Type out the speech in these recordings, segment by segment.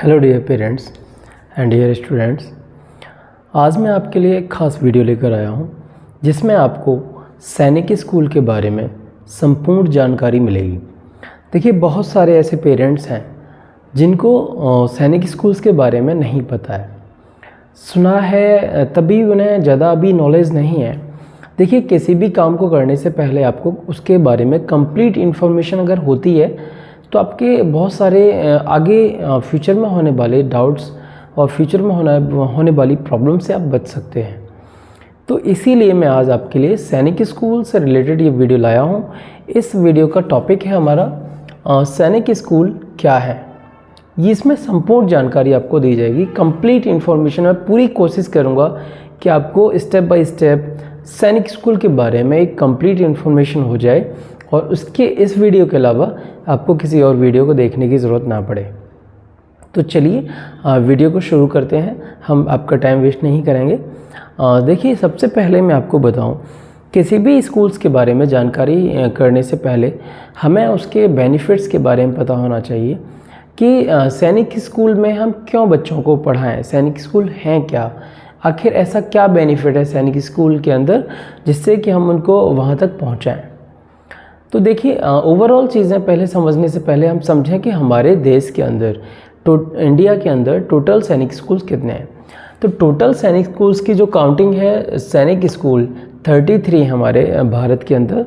Hello dear parents and dear students. आज मैं आपके लिए एक ख़ास वीडियो लेकर आया हूं जिसमें आपको सैनिक स्कूल के बारे में संपूर्ण जानकारी मिलेगी। देखिए, बहुत सारे ऐसे पेरेंट्स हैं जिनको सैनिक स्कूल्स के बारे में नहीं पता है, सुना है तभी उन्हें ज़्यादा अभी नॉलेज नहीं है। देखिए, किसी भी काम को करने से पहले आपको उसके बारे में कंप्लीट इन्फॉर्मेशन अगर होती है तो आपके बहुत सारे आगे फ्यूचर में होने वाले डाउट्स और फ्यूचर में होने वाली प्रॉब्लम से आप बच सकते हैं। तो इसीलिए मैं आज आपके लिए सैनिक स्कूल से रिलेटेड ये वीडियो लाया हूँ। इस वीडियो का टॉपिक है हमारा सैनिक स्कूल क्या है। ये इसमें संपूर्ण जानकारी आपको दी जाएगी, कंप्लीट इन्फॉर्मेशन। मैं पूरी कोशिश करूँगा कि आपको स्टेप बाय स्टेप सैनिक स्कूल के बारे में एक कंप्लीट इन्फॉर्मेशन हो जाए और उसके इस वीडियो के अलावा आपको किसी और वीडियो को देखने की ज़रूरत ना पड़े। तो चलिए वीडियो को शुरू करते हैं, हम आपका टाइम वेस्ट नहीं करेंगे। देखिए, सबसे पहले मैं आपको बताऊं, किसी भी स्कूल्स के बारे में जानकारी करने से पहले हमें उसके बेनिफिट्स के बारे में पता होना चाहिए कि सैनिक स्कूल में हम क्यों बच्चों को पढ़ाएं, सैनिक स्कूल हैं क्या, आखिर ऐसा क्या बेनिफिट है सैनिक स्कूल के अंदर जिससे कि हम उनको वहाँ तक पहुँचाएँ। तो देखिए, ओवरऑल चीज़ें पहले समझने से पहले हम समझें कि हमारे देश के अंदर इंडिया के अंदर टोटल सैनिक स्कूल्स कितने हैं। तो टोटल सैनिक स्कूल्स की जो काउंटिंग है, सैनिक स्कूल 33 हमारे भारत के अंदर।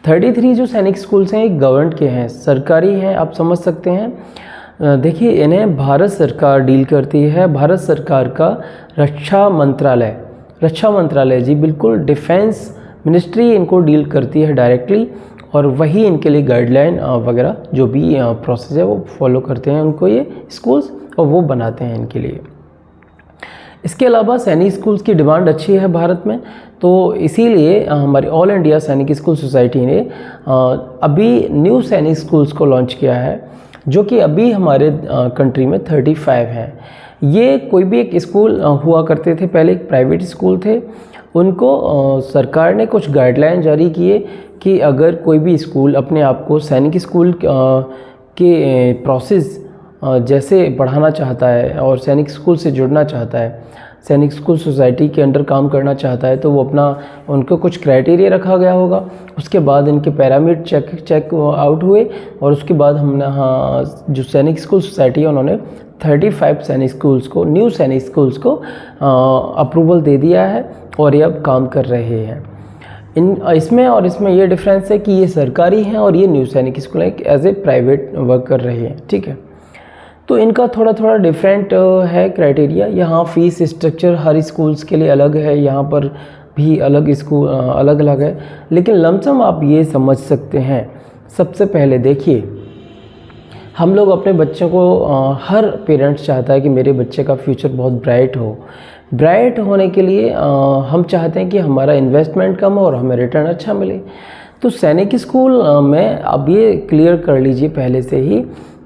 33 जो सैनिक स्कूल्स हैं, एक गवर्नमेंट के हैं, सरकारी हैं, आप समझ सकते हैं। देखिए, इन्हें भारत सरकार डील करती है। भारत सरकार का रक्षा मंत्रालय जी, बिल्कुल डिफेंस मिनिस्ट्री इनको डील करती है डायरेक्टली, और वही इनके लिए गाइडलाइन वगैरह जो भी प्रोसेस है वो फॉलो करते हैं उनको ये स्कूल्स, और वो बनाते हैं इनके लिए। इसके अलावा सैनिक स्कूल्स की डिमांड अच्छी है भारत में, तो इसीलिए हमारी ऑल इंडिया सैनिक स्कूल सोसाइटी ने अभी न्यू सैनिक स्कूल्स को लॉन्च किया है, जो कि अभी हमारे कंट्री में 35 हैं। ये कोई भी एक स्कूल हुआ करते थे, पहले एक प्राइवेट स्कूल थे, उनको सरकार ने कुछ गाइडलाइन जारी किए कि अगर कोई भी स्कूल अपने आप को सैनिक स्कूल के प्रोसेस जैसे पढ़ाना चाहता है और सैनिक स्कूल से जुड़ना चाहता है, सैनिक स्कूल सोसाइटी के अंडर काम करना चाहता है, तो वो उनको कुछ क्राइटेरिया रखा गया होगा। उसके बाद इनके पैरामीटर चेक आउट हुए और उसके बाद हमने जो सैनिक स्कूल सोसाइटी है उन्होंने 35 सैनिक स्कूल्स को, न्यू सैनिक स्कूल्स को अप्रूवल दे दिया है और ये अब काम कर रहे हैं। इसमें ये डिफरेंस है कि ये सरकारी हैं और ये न्यू सैनिक स्कूल है एज ए प्राइवेट वर्क कर रहे हैं, ठीक है। तो इनका थोड़ा डिफरेंट है क्राइटेरिया। यहाँ फीस स्ट्रक्चर हर स्कूल्स के लिए अलग है, यहाँ पर भी अलग अलग है, लेकिन लमसम आप ये समझ सकते हैं। सबसे पहले देखिए, हम लोग अपने बच्चों को हर पेरेंट्स चाहता है कि मेरे बच्चे का फ्यूचर बहुत ब्राइट हो। ब्राइट होने के लिए हम चाहते हैं कि हमारा इन्वेस्टमेंट कम हो और हमें रिटर्न अच्छा मिले। तो सैनिक स्कूल में अब ये क्लियर कर लीजिए पहले से ही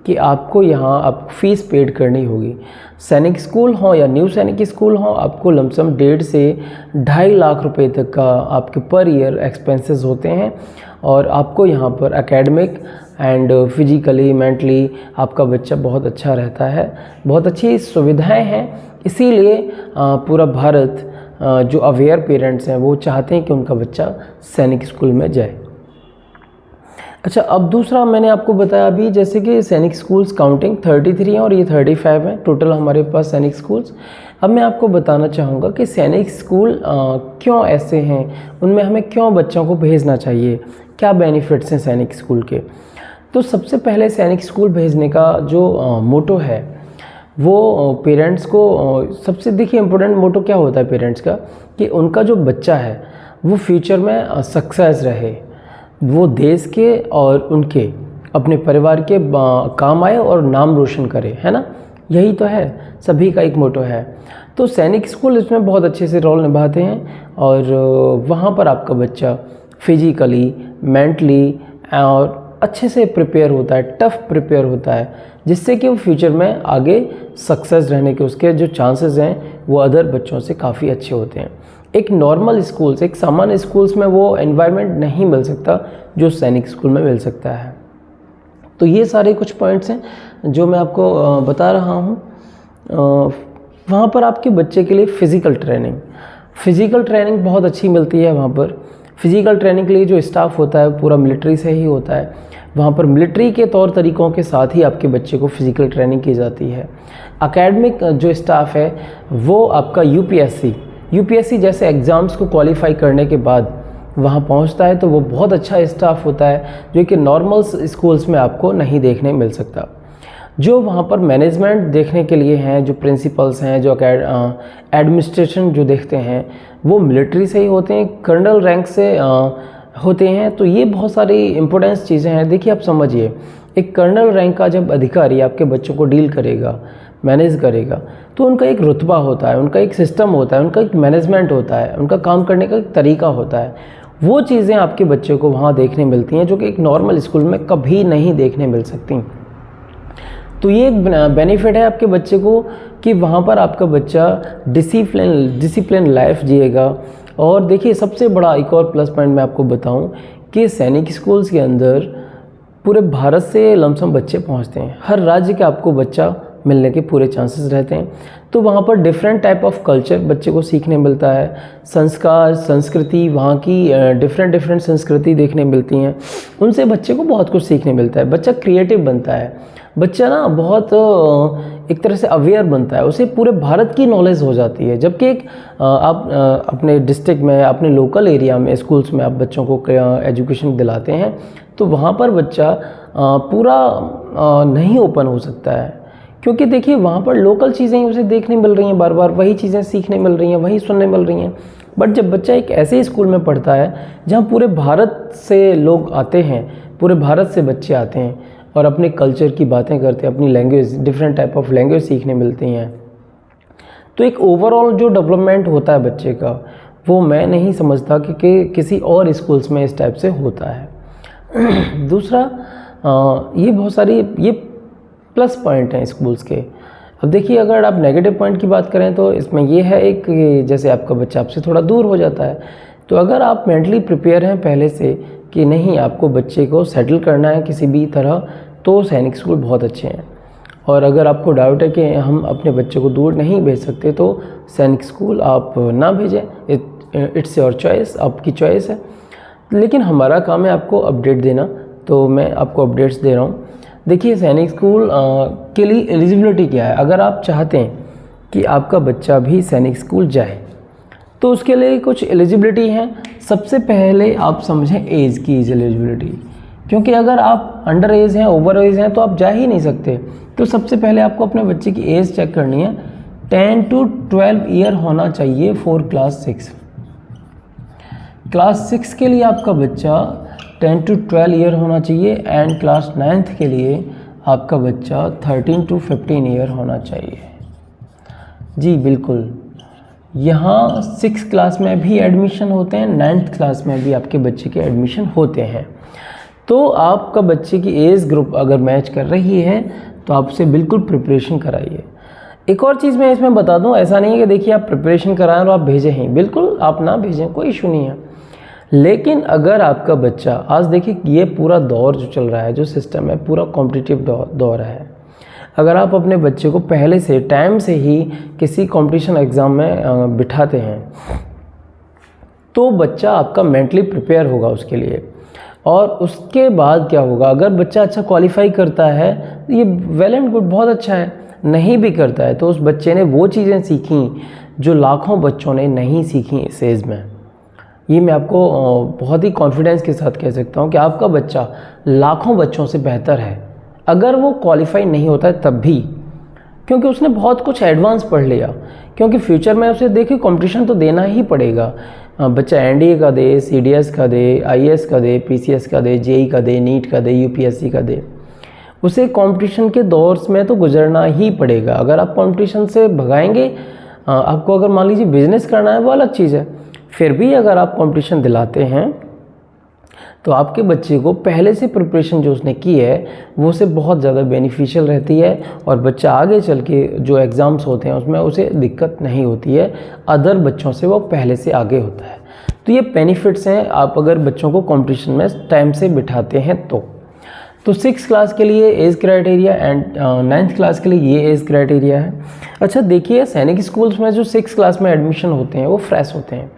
कि आपको यहाँ आप फीस पेड करनी होगी। सैनिक स्कूल हो या न्यू सैनिक स्कूल हो, आपको लमसम 1.5 से 2.5 लाख रुपए तक का आपके पर ईयर एक्सपेंसेस होते हैं, और आपको यहाँ पर एकेडमिक एंड फिजिकली मेंटली आपका बच्चा बहुत अच्छा रहता है, बहुत अच्छी सुविधाएं हैं। इसीलिए पूरा भारत जो अवेयर पेरेंट्स हैं वो चाहते हैं कि उनका बच्चा सैनिक स्कूल में जाए। अच्छा, अब दूसरा मैंने आपको बताया अभी, जैसे कि सैनिक स्कूल्स काउंटिंग 33 हैं और ये 35 हैं टोटल हमारे पास सैनिक स्कूल्स। अब मैं आपको बताना चाहूँगा कि सैनिक स्कूल क्यों ऐसे हैं, उनमें हमें क्यों बच्चों को भेजना चाहिए, क्या बेनिफिट्स हैं सैनिक स्कूल के। तो सबसे पहले सैनिक स्कूल भेजने का जो मोटो है वो पेरेंट्स को सबसे, देखिए, इम्पोर्टेंट मोटो क्या होता है पेरेंट्स का, कि उनका जो बच्चा है वो फ्यूचर में सक्सेस रहे, वो देश के और उनके अपने परिवार के काम आए और नाम रोशन करे, है ना। यही तो है, सभी का एक मोटो है। तो सैनिक स्कूल इसमें बहुत अच्छे से रोल निभाते हैं और वहाँ पर आपका बच्चा फिजिकली मेंटली और अच्छे से प्रिपेयर होता है, टफ प्रिपेयर होता है, जिससे कि वो फ्यूचर में आगे सक्सेस रहने के उसके जो चांसेस हैं वो अदर बच्चों से काफ़ी अच्छे होते हैं। एक नॉर्मल स्कूल्स, एक सामान्य स्कूल्स में वो एनवायरनमेंट नहीं मिल सकता जो सैनिक स्कूल में मिल सकता है। तो ये सारे कुछ पॉइंट्स हैं जो मैं आपको बता रहा हूँ। वहाँ पर आपके बच्चे के लिए फ़िज़िकल ट्रेनिंग बहुत अच्छी मिलती है। वहाँ पर फ़िज़िकल ट्रेनिंग के लिए जो स्टाफ होता है पूरा मिलिट्री से ही होता है। वहाँ पर मिलिट्री के तौर तरीक़ों के साथ ही आपके बच्चे को फ़िज़िकल ट्रेनिंग की जाती है। एकेडमिक जो स्टाफ है वो आपका यूपीएससी जैसे एग्ज़ाम्स को क्वालिफाई करने के बाद वहाँ पहुँचता है, तो वो बहुत अच्छा स्टाफ होता है जो कि नॉर्मल स्कूल्स में आपको नहीं देखने मिल सकता। जो वहाँ पर मैनेजमेंट देखने के लिए हैं, जो प्रिंसिपल्स हैं, जो एडमिनिस्ट्रेशन जो देखते हैं वो मिलिट्री से ही होते हैं, कर्नल रैंक से होते हैं। तो ये बहुत सारी इम्पोर्टेंट चीज़ें हैं। देखिए आप समझिए, एक कर्नल रैंक का जब अधिकारी आपके बच्चों को डील करेगा, मैनेज करेगा, तो उनका एक रुतबा होता है, उनका एक सिस्टम होता है, उनका एक मैनेजमेंट होता है, उनका काम करने का एक तरीका होता है। वो चीज़ें आपके बच्चे को वहाँ देखने मिलती हैं जो कि एक नॉर्मल स्कूल में कभी नहीं देखने मिल सकती। तो ये एक बेनिफिट है आपके बच्चे को कि वहाँ पर आपका बच्चा डिसिप्लिन लाइफ जिएगा। और देखिए सबसे बड़ा एक और प्लस पॉइंट मैं आपको बताऊं कि सैनिक स्कूल्स के अंदर पूरे भारत से लमसम बच्चे पहुँचते हैं। हर राज्य का आपको बच्चा मिलने के पूरे चांसेस रहते हैं। तो वहाँ पर डिफरेंट टाइप ऑफ कल्चर बच्चे को सीखने मिलता है, संस्कार, संस्कृति, वहाँ की डिफरेंट संस्कृति देखने मिलती हैं। उनसे बच्चे को बहुत कुछ सीखने मिलता है। बच्चा क्रिएटिव बनता है, बच्चा ना बहुत एक तरह से अवेयर बनता है, उसे पूरे भारत की नॉलेज हो जाती है। जबकि एक आप अपने डिस्ट्रिक्ट में, अपने लोकल एरिया में, स्कूल्स में आप बच्चों को एजुकेशन दिलाते हैं तो वहाँ पर बच्चा पूरा नहीं ओपन हो सकता है, क्योंकि देखिए वहाँ पर लोकल चीज़ें ही उसे देखने मिल रही हैं, बार बार वही चीज़ें सीखने मिल रही हैं, वही सुनने मिल रही हैं। बट जब बच्चा एक ऐसे स्कूल में पढ़ता है जहाँ पूरे भारत से लोग आते हैं, पूरे भारत से बच्चे आते हैं और अपने कल्चर की बातें करते हैं, अपनी language, different type of language सीखने मिलती हैं, तो एक ओवरऑल जो डेवलपमेंट होता है बच्चे का वो मैं नहीं समझता कि किसी और स्कूल्स में इस टाइप से होता है। दूसरा ये बहुत सारी ये प्लस पॉइंट हैं स्कूल्स के। अब देखिए अगर आप नेगेटिव पॉइंट की बात करें तो इसमें ये है एक जैसे आपका बच्चा आपसे थोड़ा दूर हो जाता है। तो अगर आप मेंटली प्रिपेयर हैं पहले से कि नहीं आपको बच्चे को सेटल करना है किसी भी तरह, तो सैनिक स्कूल बहुत अच्छे हैं। और अगर आपको डाउट है कि हम अपने बच्चे को दूर नहीं भेज सकते तो सैनिक स्कूल आप ना भेजें, इट्स योर चॉइस, आपकी चॉइस है। लेकिन हमारा काम है आपको अपडेट देना, तो मैं आपको अपडेट्स दे रहा हूँ। देखिए सैनिक स्कूल के लिए एलिजिबिलिटी क्या है। अगर आप चाहते हैं कि आपका बच्चा भी सैनिक स्कूल जाए तो उसके लिए कुछ एलिजिबिलिटी हैं। सबसे पहले आप समझें एज की एलिजिबिलिटी, क्योंकि अगर आप अंडर एज हैं, ओवर एज हैं तो आप जा ही नहीं सकते। तो सबसे पहले आपको अपने बच्चे की एज चेक करनी है। 10 to 12 ईयर होना चाहिए फॉर क्लास 6। क्लास 6 के लिए आपका बच्चा 10 to 12 ईयर होना चाहिए एंड क्लास 9th के लिए आपका बच्चा 13 to 15 ईयर होना चाहिए। जी बिल्कुल, यहाँ 6 क्लास में भी एडमिशन होते हैं, 9th क्लास में भी आपके बच्चे के एडमिशन होते हैं। तो आपका बच्चे की एज ग्रुप अगर मैच कर रही है तो आप उसे बिल्कुल प्रिपरेशन कराइए। एक और चीज़ मैं इसमें बता दूं, ऐसा नहीं है कि देखिए आप प्रिपरेशन कराएं और आप भेजें ही, बिल्कुल आप ना भेजें, कोई इशू नहीं है। लेकिन अगर आपका बच्चा, आज देखिए ये पूरा दौर जो चल रहा है, जो सिस्टम है, पूरा कॉम्पिटिटिव दौर है। अगर आप अपने बच्चे को पहले से टाइम से ही किसी कंपटीशन एग्ज़ाम में बिठाते हैं तो बच्चा आपका मेंटली प्रिपेयर होगा उसके लिए। और उसके बाद क्या होगा, अगर बच्चा अच्छा क्वालिफाई करता है तो ये वेल एंड गुड, बहुत अच्छा है। नहीं भी करता है तो उस बच्चे ने वो चीज़ें सीखी जो लाखों बच्चों ने नहीं सीखी इस एज में। ये मैं आपको बहुत ही कॉन्फिडेंस के साथ कह सकता हूँ कि आपका बच्चा लाखों बच्चों से बेहतर है, अगर वो क्वालिफाई नहीं होता है तब भी, क्योंकि उसने बहुत कुछ एडवांस पढ़ लिया। क्योंकि फ्यूचर में उसे देखिए कंपटीशन तो देना ही पड़ेगा। बच्चा एनडीए का दे, सीडीएस का दे, आईएएस का दे, पीसीएस का दे, जेई का दे, नीट का दे, यूपीएससी का दे, उसे कंपटीशन के दौर में तो गुजरना ही पड़ेगा। अगर आप कंपटीशन से भगाएंगे, आपको अगर मान लीजिए बिजनेस करना है वो अलग चीज़ है, फिर भी अगर आप कंपटीशन दिलाते हैं तो आपके बच्चे को पहले से प्रिपरेशन जो उसने की है वो उसे बहुत ज़्यादा बेनिफिशियल रहती है और बच्चा आगे चल के जो एग्ज़ाम्स होते हैं उसमें उसे दिक्कत नहीं होती है, अदर बच्चों से वो पहले से आगे होता है। तो ये बेनिफिट्स हैं आप अगर बच्चों को कंपटीशन में टाइम से बिठाते हैं तो 6 क्लास के लिए age criteria and 9th class के लिए ये एज क्राइटेरिया है। अच्छा देखिए, सैनिक स्कूल्स में जो 6 क्लास में एडमिशन होते हैं वो फ्रेश होते हैं,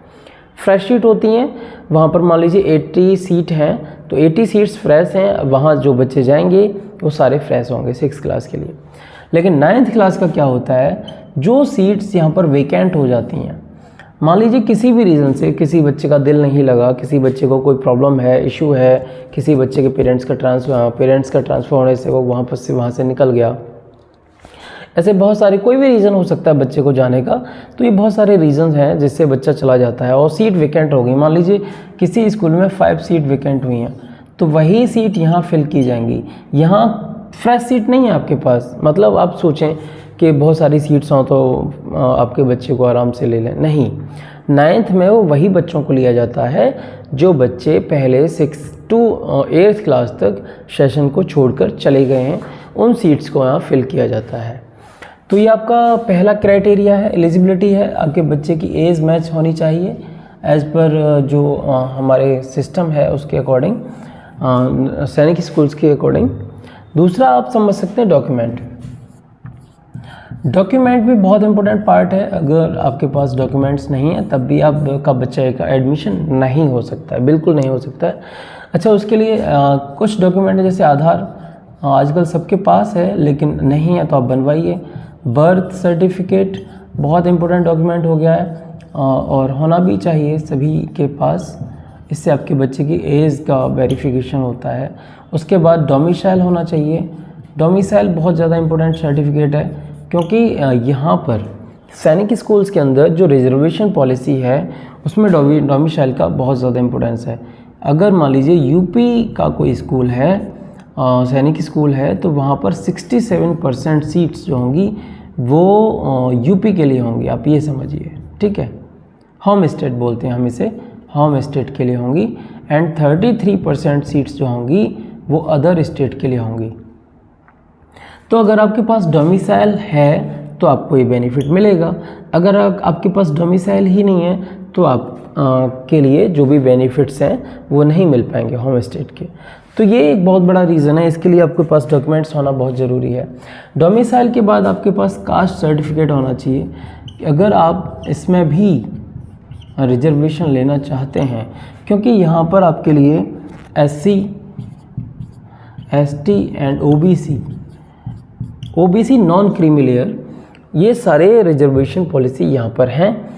फ्रेश सीट होती हैं। वहाँ पर मान लीजिए 80 सीट हैं, तो 80 सीट्स फ्रेश हैं, वहाँ जो बच्चे जाएंगे वो सारे फ्रेश होंगे 6 क्लास के लिए। लेकिन 9th क्लास का क्या होता है, जो सीट्स यहाँ पर वेकेंट हो जाती हैं, मान लीजिए किसी भी रीज़न से किसी बच्चे का दिल नहीं लगा, किसी बच्चे को कोई प्रॉब्लम है, इशू है, किसी बच्चे के पेरेंट्स का ट्रांसफ़र होने से वो वहाँ से निकल गया, ऐसे बहुत सारे कोई भी रीज़न हो सकता है बच्चे को जाने का। तो ये बहुत सारे रीज़न हैं जिससे बच्चा चला जाता है और सीट वेकेंट हो गई। मान लीजिए किसी स्कूल में 5 सीट वेकेंट हुई हैं, तो वही सीट यहाँ फिल की जाएंगी। यहाँ फ्रेश सीट नहीं है आपके पास, मतलब आप सोचें कि बहुत सारी सीट्स हों तो आपके बच्चे को आराम से ले लें, नहीं। 9th में वो वही बच्चों को लिया जाता है जो बच्चे पहले 6 to 8th क्लास तक सेशन को छोड़कर चले गए हैं, उन सीट्स को यहाँ फिल किया जाता है। तो ये आपका पहला क्राइटेरिया है, एलिजिबिलिटी है, आपके बच्चे की एज मैच होनी चाहिए एज़ पर जो हमारे सिस्टम है उसके अकॉर्डिंग, सैनिक स्कूल्स के अकॉर्डिंग। दूसरा आप समझ सकते हैं डॉक्यूमेंट। डॉक्यूमेंट भी बहुत इंपॉर्टेंट पार्ट है। अगर आपके पास डॉक्यूमेंट्स नहीं है तब भी आपका बच्चे का एडमिशन नहीं हो सकता है, बिल्कुल नहीं हो सकता है। अच्छा, उसके लिए कुछ डॉक्यूमेंट है, जैसे आधार आजकल सबके पास है, लेकिन नहीं है तो आप बनवाइए। बर्थ सर्टिफिकेट बहुत इंपॉर्टेंट डॉक्यूमेंट हो गया है और होना भी चाहिए सभी के पास, इससे आपके बच्चे की एज का वेरिफिकेशन होता है। उसके बाद डोमिसाइल होना चाहिए। डोमिसाइल बहुत ज़्यादा इंपॉर्टेंट सर्टिफिकेट है, क्योंकि यहाँ पर सैनिक स्कूल्स के अंदर जो रिजर्वेशन पॉलिसी है उसमें डोमिसाइल का बहुत ज़्यादा इंपॉर्टेंस है। अगर मान लीजिए यूपी का कोई स्कूल है, सैनिक स्कूल है, तो वहाँ पर 67% सीट्स जो होंगी वो यूपी के लिए होंगी, आप ये समझिए, ठीक है। होम स्टेट बोलते हैं हम इसे, होम स्टेट के लिए होंगी। एंड 33% सीट्स जो होंगी वो अदर स्टेट के लिए होंगी। तो अगर आपके पास डोमिसाइल है तो आपको ये बेनिफिट मिलेगा। अगर आपके पास डोमिसाइल ही नहीं है तो आप के लिए जो भी बेनिफिट्स हैं वो नहीं मिल पाएंगे होम स्टेट के। तो ये एक बहुत बड़ा रीज़न है, इसके लिए आपके पास डॉक्यूमेंट्स होना बहुत ज़रूरी है। डोमिसाइल के बाद आपके पास कास्ट सर्टिफिकेट होना चाहिए। अगर आप इसमें भी रिजर्वेशन लेना चाहते हैं, क्योंकि यहाँ पर आपके लिए SC, ST and OBC non creamy layer, ये सारे रिजर्वेशन पॉलिसी यहाँ पर हैं,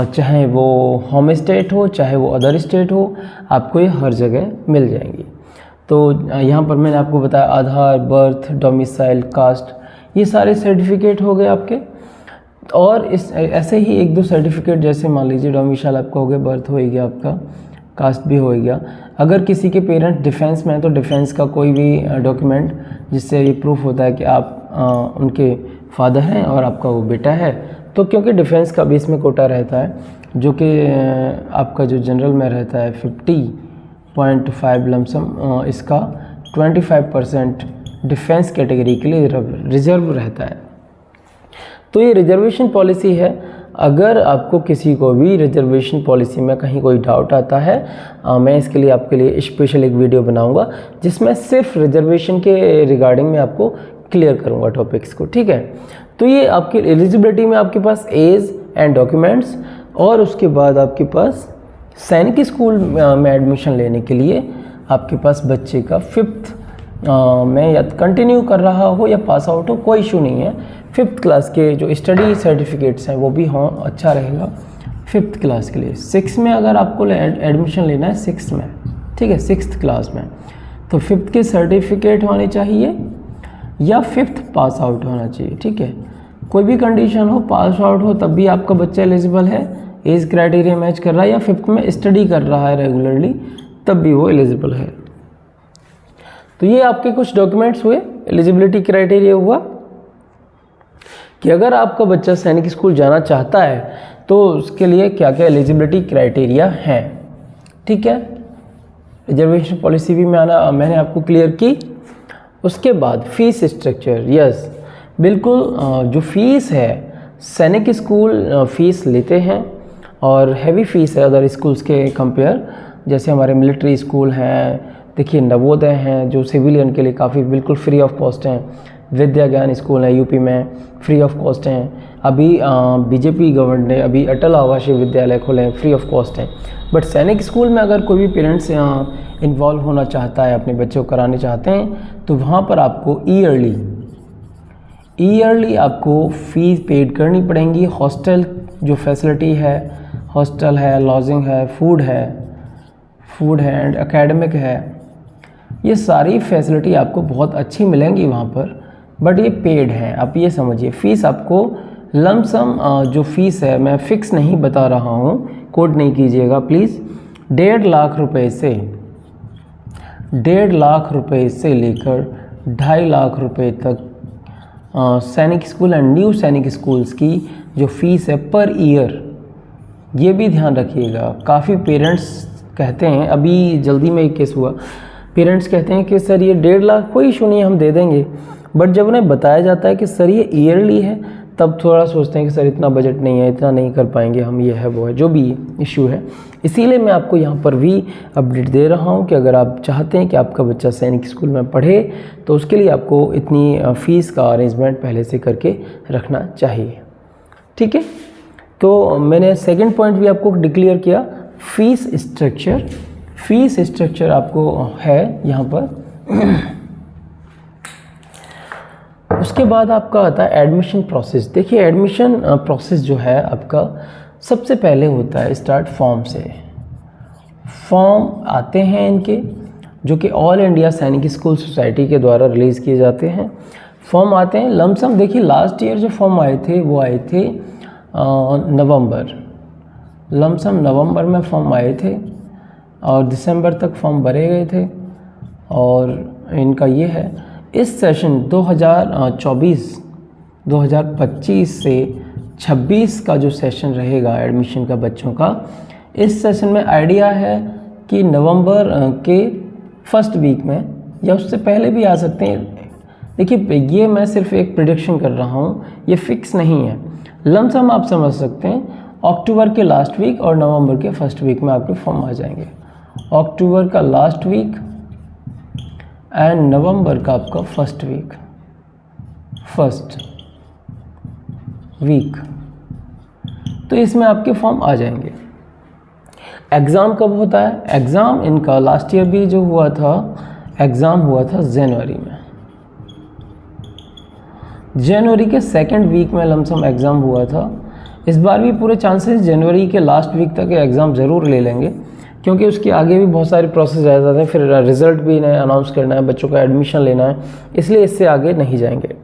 चाहे वो होम स्टेट हो चाहे वो अदर स्टेट हो, आपको ये हर जगह मिल जाएंगी। तो यहाँ पर मैंने आपको बताया आधार, बर्थ, डोमिसाइल, कास्ट, ये सारे सर्टिफिकेट हो गए आपके। और इस ऐसे ही 1-2 सर्टिफिकेट, जैसे मान लीजिए डोमिसाइल आपका हो गया, बर्थ हो गया आपका, कास्ट भी हो गया। अगर किसी के पेरेंट्स डिफेंस में हैं तो डिफेंस का कोई भी डॉक्यूमेंट जिससे ये प्रूफ होता है कि आप उनके फादर हैं और आपका वो बेटा है, तो क्योंकि डिफेंस का भी इसमें कोटा रहता है, जो कि आपका जो जनरल में रहता है 50.5 लमसम, इसका 25% डिफेंस कैटेगरी के लिए रिजर्व रहता है। तो ये रिजर्वेशन पॉलिसी है। अगर आपको किसी को भी रिजर्वेशन पॉलिसी में कहीं कोई डाउट आता है, मैं इसके लिए आपके लिए स्पेशल एक वीडियो बनाऊंगा जिसमें सिर्फ रिजर्वेशन के रिगार्डिंग में आपको क्लियर करूंगा टॉपिक्स को, ठीक है। तो ये आपकी एलिजिबिलिटी में आपके पास एज एंड डॉक्यूमेंट्स, और उसके बाद आपके पास सैनिक स्कूल में एडमिशन लेने के लिए आपके पास बच्चे का 5th में या कंटिन्यू कर रहा हो या पास आउट हो, कोई इशू नहीं है। 5th क्लास के जो स्टडी सर्टिफिकेट्स हैं वो भी हों, अच्छा रहेगा 5th क्लास के लिए। 6 में अगर आपको एडमिशन लेना है 6 में, ठीक है, 6th क्लास में, तो 5th के सर्टिफिकेट होने चाहिए या 5th पास आउट होना चाहिए, ठीक है। कोई भी कंडीशन हो, पास आउट हो तब भी आपका बच्चा एलिजिबल है, एज क्राइटेरिया मैच कर रहा है, या 5th में स्टडी कर रहा है रेगुलरली तब भी वो एलिजिबल है। तो ये आपके कुछ डॉक्यूमेंट्स हुए, एलिजिबिलिटी क्राइटेरिया हुआ कि अगर आपका बच्चा सैनिक स्कूल जाना चाहता है तो उसके लिए क्या क्या एलिजिबिलिटी क्राइटेरिया हैं, ठीक है। रिजर्वेशन पॉलिसी भी मैंने आपको क्लियर की। उसके बाद फीस स्ट्रक्चर, यस बिल्कुल, जो फीस है सैनिक स्कूल फीस लेते हैं और हैवी फीस है अदर स्कूल्स के कंपेयर। जैसे हमारे मिलिट्री स्कूल हैं, देखिए नवोदय हैं जो सिविलियन के लिए काफ़ी बिल्कुल फ्री ऑफ कॉस्ट हैं, विद्या ज्ञान स्कूल है यूपी में, फ्री ऑफ कॉस्ट हैं। अभी बीजेपी गवर्नमेंट ने अभी अटल आवासीय विद्यालय खोले हैं, फ्री ऑफ कॉस्ट हैं। बट सैनिक स्कूल में अगर कोई भी पेरेंट्स इन्वॉल्व होना चाहता है, अपने बच्चे को कराने चाहते हैं, तो वहाँ पर आपको ईयरली आपको फ़ीस पेड करनी पड़ेंगी। हॉस्टल जो फैसिलिटी है, हॉस्टल है, लॉजिंग है, फूड है एंड एकेडमिक है, ये सारी फैसिलिटी आपको बहुत अच्छी मिलेंगी वहाँ पर। बट ये पेड है, आप ये समझिए। फ़ीस आपको लमसम जो फ़ीस है मैं फ़िक्स नहीं बता रहा हूँ, कोट नहीं कीजिएगा प्लीज़। 1.5 लाख रुपए से 1.5 लाख रुपए से लेकर 2.5 लाख रुपए तक सैनिक स्कूल एंड न्यू सैनिक स्कूल्स की जो फ़ीस है पर ईयर, ये भी ध्यान रखिएगा। काफ़ी पेरेंट्स कहते हैं, अभी जल्दी में एक केस हुआ, पेरेंट्स कहते हैं कि सर ये 1.5 लाख कोई इशू नहीं है, हम दे देंगे। बट जब उन्हें बताया जाता है कि सर ये ईयरली है, तब थोड़ा सोचते हैं कि सर इतना बजट नहीं है, इतना नहीं कर पाएंगे हम, ये है वो है, जो भी इशू है। इसीलिए मैं आपको यहाँ पर भी अपडेट दे रहा हूँ कि अगर आप चाहते हैं कि आपका बच्चा सैनिक स्कूल में पढ़े, तो उसके लिए आपको इतनी फ़ीस का अरेंजमेंट पहले से करके रखना चाहिए। ठीक है, तो मैंने सेकंड पॉइंट भी आपको डिक्लेयर किया, फ़ीस स्ट्रक्चर आपको है यहाँ पर। उसके बाद आपका आता है एडमिशन प्रोसेस। देखिए एडमिशन प्रोसेस जो है आपका सबसे पहले होता है स्टार्ट फॉर्म से। फॉर्म आते हैं इनके, जो कि ऑल इंडिया सैनिक स्कूल सोसाइटी के द्वारा रिलीज़ किए जाते हैं। फॉर्म आते हैं लमसम, देखिए लास्ट ईयर जो फॉर्म आए थे वो आए थे लमसम नवंबर में फॉर्म आए थे और दिसंबर तक फॉर्म भरे गए थे। और इनका ये है, इस सेशन 2024-2025 से 26 का जो सेशन रहेगा एडमिशन का बच्चों का, इस सेशन में आइडिया है कि नवंबर के फर्स्ट वीक में या उससे पहले भी आ सकते हैं। देखिए ये मैं सिर्फ एक प्रेडिक्शन कर रहा हूँ, ये फिक्स नहीं है। लमसम आप समझ सकते हैं अक्टूबर के लास्ट वीक और नवंबर के फर्स्ट वीक में आपके फॉर्म आ जाएंगे। अक्टूबर का लास्ट वीक एंड नवंबर का आपका फर्स्ट वीक, तो इसमें आपके फॉर्म आ जाएंगे। एग्ज़ाम कब होता है? एग्ज़ाम इनका लास्ट ईयर भी जो हुआ था, एग्ज़ाम हुआ था जनवरी में। जनवरी के सेकंड वीक में लमसम एग्ज़ाम हुआ था। इस बार भी पूरे चांसेस जनवरी के लास्ट वीक तक एग्ज़ाम ज़रूर ले लेंगे, क्योंकि उसके आगे भी बहुत सारे प्रोसेस रह जाते हैं, फिर रिज़ल्ट भी इन्हें अनाउंस करना है, बच्चों का एडमिशन लेना है, इसलिए इससे आगे नहीं जाएंगे।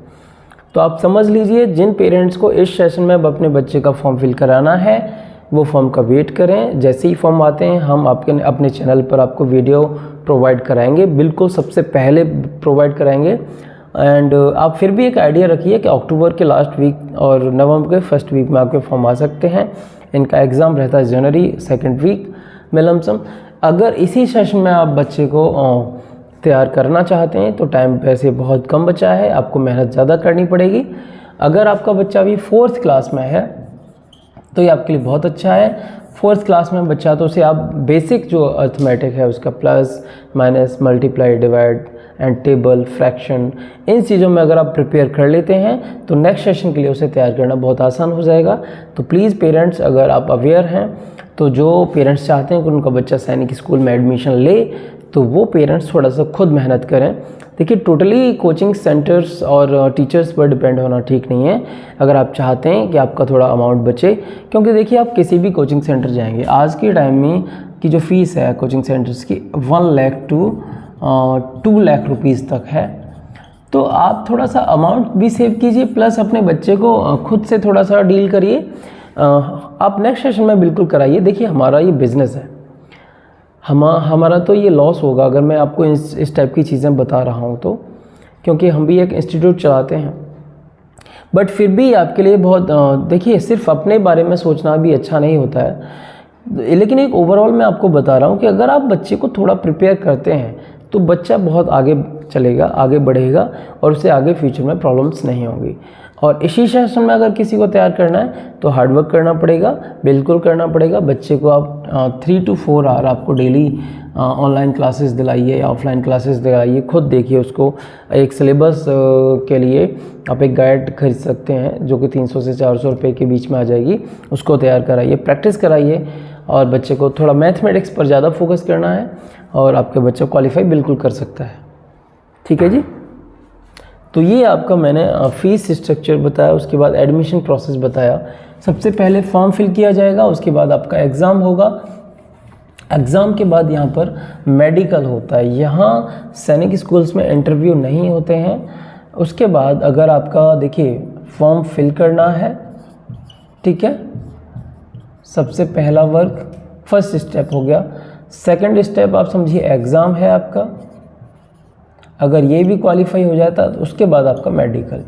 तो आप समझ लीजिए, जिन पेरेंट्स को इस सेशन में अब अपने बच्चे का फॉर्म फिल कराना है, वो फॉर्म का वेट करें। जैसे ही फॉर्म आते हैं हम अपने चैनल पर आपको वीडियो प्रोवाइड कराएंगे, बिल्कुल सबसे पहले प्रोवाइड कराएंगे। एंड आप फिर भी एक आइडिया रखिए कि अक्टूबर के लास्ट वीक और नवंबर के फर्स्ट वीक में आपके फॉर्म आ सकते हैं। इनका एग्ज़ाम रहता है जनवरी सेकेंड वीक में लमसम। अगर इसी सेशन में आप बच्चे को तैयार करना चाहते हैं तो टाइम वैसे बहुत कम बचा है, आपको मेहनत ज़्यादा करनी पड़ेगी। अगर आपका बच्चा अभी 4th क्लास में है तो ये आपके लिए बहुत अच्छा है। 4th क्लास में बच्चा तो उसे आप बेसिक जो अर्थमेटिक है उसका plus minus multiply divide and table fraction, इन चीज़ों में अगर आप प्रिपेयर कर लेते हैं तो नेक्स्ट सेशन के लिए उसे तैयार करना बहुत आसान हो जाएगा। तो प्लीज़ पेरेंट्स, अगर आप अवेयर हैं, तो जो पेरेंट्स चाहते हैं कि उनका बच्चा सैनिक स्कूल में एडमिशन ले, तो वो पेरेंट्स थोड़ा सा खुद मेहनत करें। देखिए टोटली कोचिंग सेंटर्स और टीचर्स पर डिपेंड होना ठीक नहीं है। अगर आप चाहते हैं कि आपका थोड़ा अमाउंट बचे, क्योंकि देखिए आप किसी भी कोचिंग सेंटर जाएंगे, आज के टाइम में की जो फ़ीस है कोचिंग सेंटर्स की 1 लाख टू 2 लाख रुपीज़ तक है। तो आप थोड़ा सा अमाउंट भी सेव कीजिए, प्लस अपने बच्चे को खुद से थोड़ा सा डील करिए। आप नेक्स्ट सेशन में बिल्कुल कराइए। देखिए हमारा ये बिज़नेस है, हमारा तो ये लॉस होगा अगर मैं आपको इस टाइप की चीज़ें बता रहा हूँ तो, क्योंकि हम भी एक इंस्टीट्यूट चलाते हैं। बट फिर भी आपके लिए बहुत देखिए सिर्फ अपने बारे में सोचना भी अच्छा नहीं होता है, लेकिन एक ओवरऑल मैं आपको बता रहा हूँ कि अगर आप बच्चे को थोड़ा प्रिपेयर करते हैं तो बच्चा बहुत आगे चलेगा, आगे बढ़ेगा और उससे आगे फ्यूचर में प्रॉब्लम्स नहीं होंगी। और इसी सेशन में अगर किसी को तैयार करना है तो हार्डवर्क करना पड़ेगा, बिल्कुल करना पड़ेगा। बच्चे को आप 3 to 4 आवर आपको डेली ऑनलाइन क्लासेस दिलाइए या ऑफलाइन क्लासेस दिलाइए, खुद देखिए उसको। एक सिलेबस के लिए आप एक गाइड खरीद सकते हैं जो कि 300 से 400 रुपये के बीच में आ जाएगी, उसको तैयार कराइए, प्रैक्टिस कराइए। और बच्चे को थोड़ा मैथमेटिक्स पर ज़्यादा फोकस करना है और आपके बच्चा क्वालिफाई बिल्कुल कर सकता है। ठीक है जी। तो ये आपका मैंने फ़ीस स्ट्रक्चर बताया, उसके बाद एडमिशन प्रोसेस बताया। सबसे पहले फॉर्म फिल किया जाएगा, उसके बाद आपका एग्ज़ाम होगा। एग्ज़ाम के बाद यहाँ पर मेडिकल होता है। यहाँ सैनिक स्कूल्स में इंटरव्यू नहीं होते हैं। उसके बाद अगर आपका देखिए फॉर्म फिल करना है, ठीक है, सबसे पहला वर्क फर्स्ट स्टेप हो गया। सेकंड स्टेप आप समझिए एग्ज़ाम है आपका, अगर ये भी क्वालिफाई हो जाता तो उसके बाद आपका मेडिकल।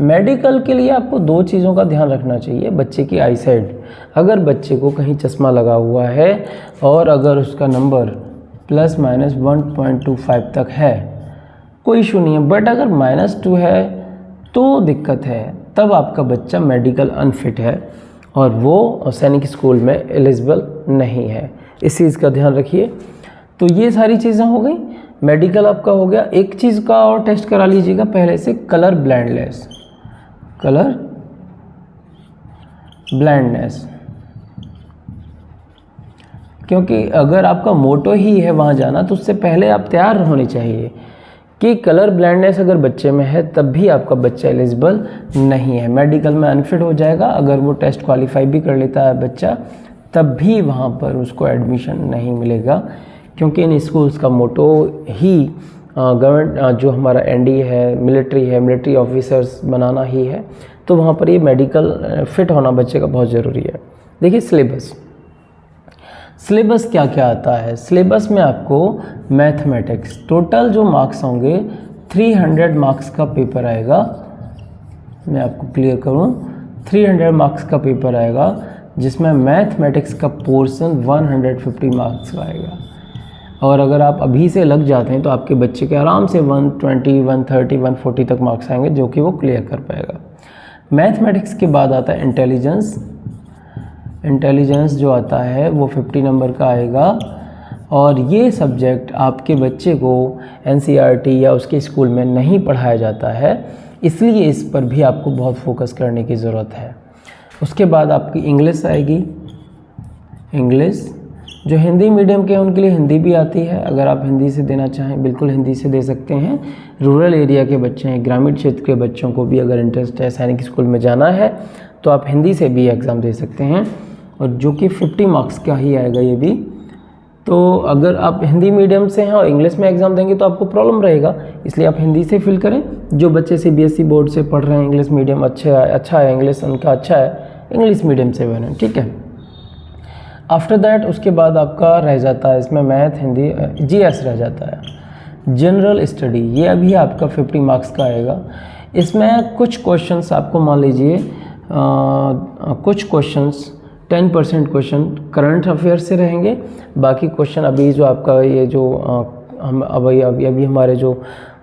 मेडिकल के लिए आपको 2 चीज़ों का ध्यान रखना चाहिए। बच्चे की आई साइड, अगर बच्चे को कहीं चश्मा लगा हुआ है और अगर उसका नंबर ±1.25 तक है, कोई इशू नहीं है। बट अगर -2 है तो दिक्कत है, तब आपका बच्चा मेडिकल अनफिट है और वो सैनिक स्कूल में एलिजिबल नहीं है। इस चीज़ का ध्यान रखिए। तो ये सारी चीज़ें हो गई, मेडिकल आपका हो गया। एक चीज़ का और टेस्ट करा लीजिएगा पहले से, कलर ब्लाइंडनेस। कलर ब्लाइंडनेस, क्योंकि अगर आपका मोटो ही है वहाँ जाना तो उससे पहले आप तैयार होने चाहिए कि कलर ब्लाइंडनेस अगर बच्चे में है तब भी आपका बच्चा एलिजिबल नहीं है, मेडिकल में अनफिट हो जाएगा। अगर वो टेस्ट क्वालिफाई भी कर लेता है बच्चा, तब भी वहाँ पर उसको एडमिशन नहीं मिलेगा, क्योंकि इन स्कूल्स का मोटो ही गवर्नमेंट जो हमारा एनडीए है, मिलिट्री ऑफिसर्स बनाना ही है। तो वहाँ पर ये मेडिकल फिट होना बच्चे का बहुत ज़रूरी है। देखिए सिलेबस क्या क्या आता है। सिलेबस में आपको मैथमेटिक्स, टोटल जो मार्क्स होंगे 300 मार्क्स का पेपर आएगा। मैं आपको क्लियर करूं, 300 मार्क्स का पेपर आएगा, जिसमें मैथमेटिक्स का पोर्शन 150 मार्क्स का आएगा। और अगर आप अभी से लग जाते हैं तो आपके बच्चे के आराम से 120, 130, 140 तक मार्क्स आएंगे, जो कि वो क्लियर कर पाएगा। मैथमेटिक्स के बाद आता है इंटेलिजेंस जो आता है वो 50 नंबर का आएगा। और ये सब्जेक्ट आपके बच्चे को एनसीईआरटी या उसके स्कूल में नहीं पढ़ाया जाता है, इसलिए इस पर भी आपको बहुत फोकस करने की ज़रूरत है। उसके बाद आपकी इंग्लिश आएगी। इंग्लिश जो हिंदी मीडियम के हैं उनके लिए हिंदी भी आती है, अगर आप हिंदी से देना चाहें बिल्कुल हिंदी से दे सकते हैं। रूरल एरिया के बच्चे हैं, ग्रामीण क्षेत्र के बच्चों को भी अगर इंटरेस्ट है सैनिक स्कूल में जाना है तो आप हिंदी से भी एग्ज़ाम दे सकते हैं, और जो कि 50 मार्क्स का ही आएगा ये भी। तो अगर आप हिंदी मीडियम से हैं और इंग्लिश में एग्ज़ाम देंगे तो आपको प्रॉब्लम रहेगा, इसलिए आप हिंदी से फिल करें। जो बच्चे सीबीएसई बोर्ड से पढ़ रहे हैं, इंग्लिश मीडियम अच्छा है, इंग्लिश उनका अच्छा है, इंग्लिश मीडियम से बने, ठीक है। आफ्टर दैट उसके बाद आपका रह जाता है इसमें मैथ, हिंदी, जीएस रह जाता है। जनरल स्टडी, ये अभी आपका 50 मार्क्स का आएगा। इसमें कुछ क्वेश्चंस आपको मान लीजिए कुछ क्वेश्चंस 10% क्वेश्चन करंट अफेयर से रहेंगे, बाकी क्वेश्चन अभी जो आपका ये जो हम अभी हमारे जो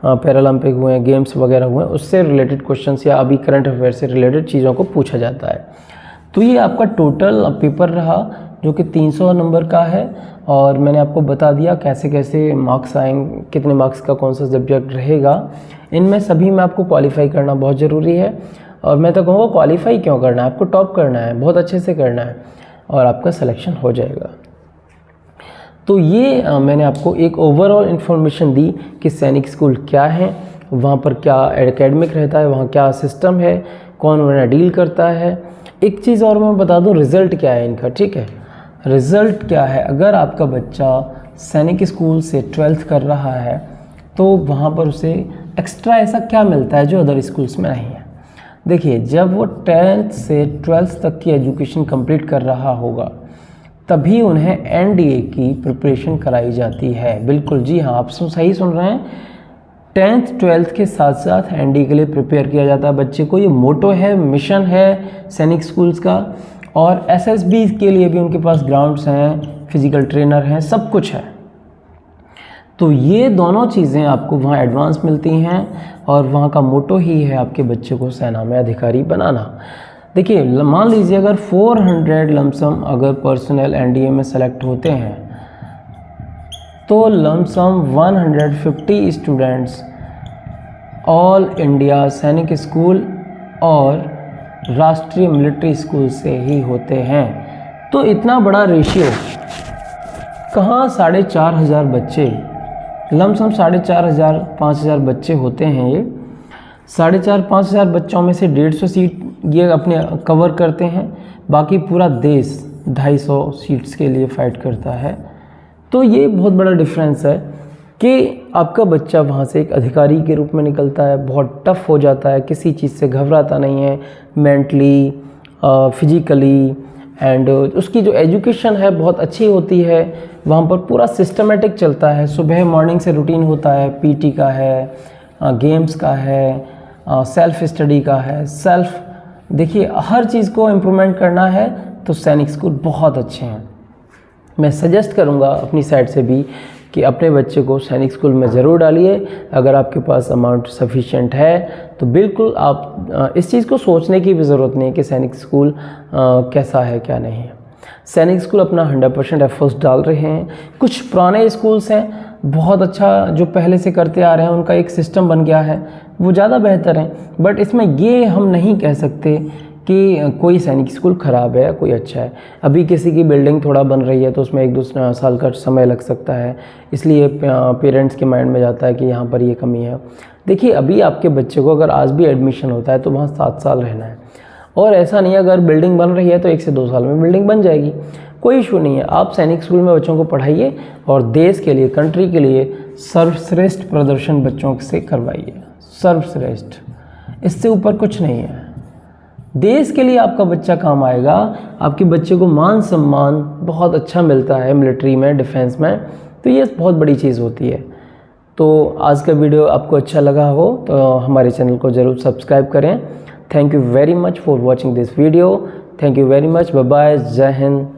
पैरालंपिक हुए हैं, गेम्स वगैरह हुए हैं, उससे रिलेटेड क्वेश्चंस या अभी करंट अफेयर से रिलेटेड चीज़ों को पूछा जाता है। तो ये आपका टोटल पेपर रहा जो कि 300 नंबर का है, और मैंने आपको बता दिया कैसे कैसे मार्क्स आएंगे, कितने मार्क्स का कौन सा सब्जेक्ट रहेगा। इनमें सभी में आपको क्वालिफाई करना बहुत ज़रूरी है, और मैं तो कहूँगा क्वालिफाई क्यों करना है, आपको टॉप करना है, बहुत अच्छे से करना है, और आपका सिलेक्शन हो जाएगा। तो ये मैंने आपको एक ओवरऑल इन्फॉर्मेशन दी कि सैनिक स्कूल क्या है, वहाँ पर क्या एकेडमिक रहता है, वहाँ क्या सिस्टम है, कौन उन्हें डील करता है। एक चीज़ और मैं बता दूँ, रिज़ल्ट क्या है इनका, ठीक है। रिज़ल्ट क्या है, अगर आपका बच्चा सैनिक स्कूल से 12th कर रहा है तो वहाँ पर उसे एक्स्ट्रा ऐसा क्या मिलता है जो अदर स्कूल्स में नहीं है। देखिए, जब वो 10th से 12th तक की एजुकेशन कंप्लीट कर रहा होगा तभी उन्हें एनडीए की प्रिपरेशन कराई जाती है। बिल्कुल जी हाँ, आप सही सुन रहे हैं, 10th 12th के साथ साथ एनडीए के लिए प्रिपेयर किया जाता है बच्चे को। ये मोटो है, मिशन है सैनिक स्कूल्स का। और एसएसबी के लिए भी उनके पास ग्राउंड्स हैं, फिजिकल ट्रेनर हैं, सब कुछ है। तो ये दोनों चीज़ें आपको वहाँ एडवांस मिलती हैं, और वहाँ का मोटो ही है आपके बच्चे को सेना में अधिकारी बनाना। देखिए, मान लीजिए अगर 400 लमसम अगर पर्सनल एनडीए में सेलेक्ट होते हैं तो लमसम 150 स्टूडेंट्स ऑल इंडिया सैनिक स्कूल और राष्ट्रीय मिलिट्री स्कूल से ही होते हैं। तो इतना बड़ा रेशियो कहाँ 4,500 बच्चे, लमसम 4,500 5,000 बच्चे होते हैं। ये 4,500 बच्चों में से 150 सीट ये अपने कवर करते हैं, बाकी पूरा देश 250 सीट्स के लिए फ़ाइट करता है। तो ये बहुत बड़ा डिफरेंस है कि आपका बच्चा वहाँ से एक अधिकारी के रूप में निकलता है, बहुत टफ हो जाता है, किसी चीज़ से घबराता नहीं है, मेंटली फिजिकली, एंड उसकी जो एजुकेशन है बहुत अच्छी होती है। वहाँ पर पूरा सिस्टमेटिक चलता है, सुबह मॉर्निंग से रूटीन होता है, पीटी का है, गेम्स का है, सेल्फ स्टडी का है, देखिए हर चीज़ को इम्प्रूवमेंट करना है तो सैनिक स्कूल बहुत अच्छे हैं। मैं सजेस्ट करूँगा अपनी साइड से भी कि अपने बच्चे को सैनिक स्कूल में ज़रूर डालिए। अगर आपके पास अमाउंट सफिशिएंट है तो बिल्कुल आप इस चीज़ को सोचने की भी ज़रूरत नहीं है कि सैनिक स्कूल कैसा है क्या नहीं है। सैनिक स्कूल अपना 100% एफर्ट्स डाल रहे हैं। कुछ पुराने स्कूल्स हैं बहुत अच्छा जो पहले से करते आ रहे हैं, उनका एक सिस्टम बन गया है, वो ज़्यादा बेहतर है। बट इसमें ये हम नहीं कह सकते कि कोई सैनिक स्कूल ख़राब है कोई अच्छा है। अभी किसी की बिल्डिंग थोड़ा बन रही है तो उसमें 1-2 साल का समय लग सकता है, इसलिए पेरेंट्स के माइंड में जाता है कि यहाँ पर ये कमी है। देखिए अभी आपके बच्चे को अगर आज भी एडमिशन होता है तो वहाँ 7 साल रहना है, और ऐसा नहीं है अगर बिल्डिंग बन रही है तो 1 से 2 साल में बिल्डिंग बन जाएगी, कोई इशू नहीं है। आप सैनिक स्कूल में बच्चों को पढ़ाइए और देश के लिए, कंट्री के लिए सर्वश्रेष्ठ प्रदर्शन बच्चों से करवाइए, सर्वश्रेष्ठ, इससे ऊपर कुछ नहीं है। देश के लिए आपका बच्चा काम आएगा, आपके बच्चे को मान सम्मान बहुत अच्छा मिलता है मिलिट्री में, डिफेंस में, तो ये बहुत बड़ी चीज़ होती है। तो आज का वीडियो आपको अच्छा लगा हो तो हमारे चैनल को ज़रूर सब्सक्राइब करें। Thank you very much for watching this video. Thank you very much. Bye bye. जय हिंद।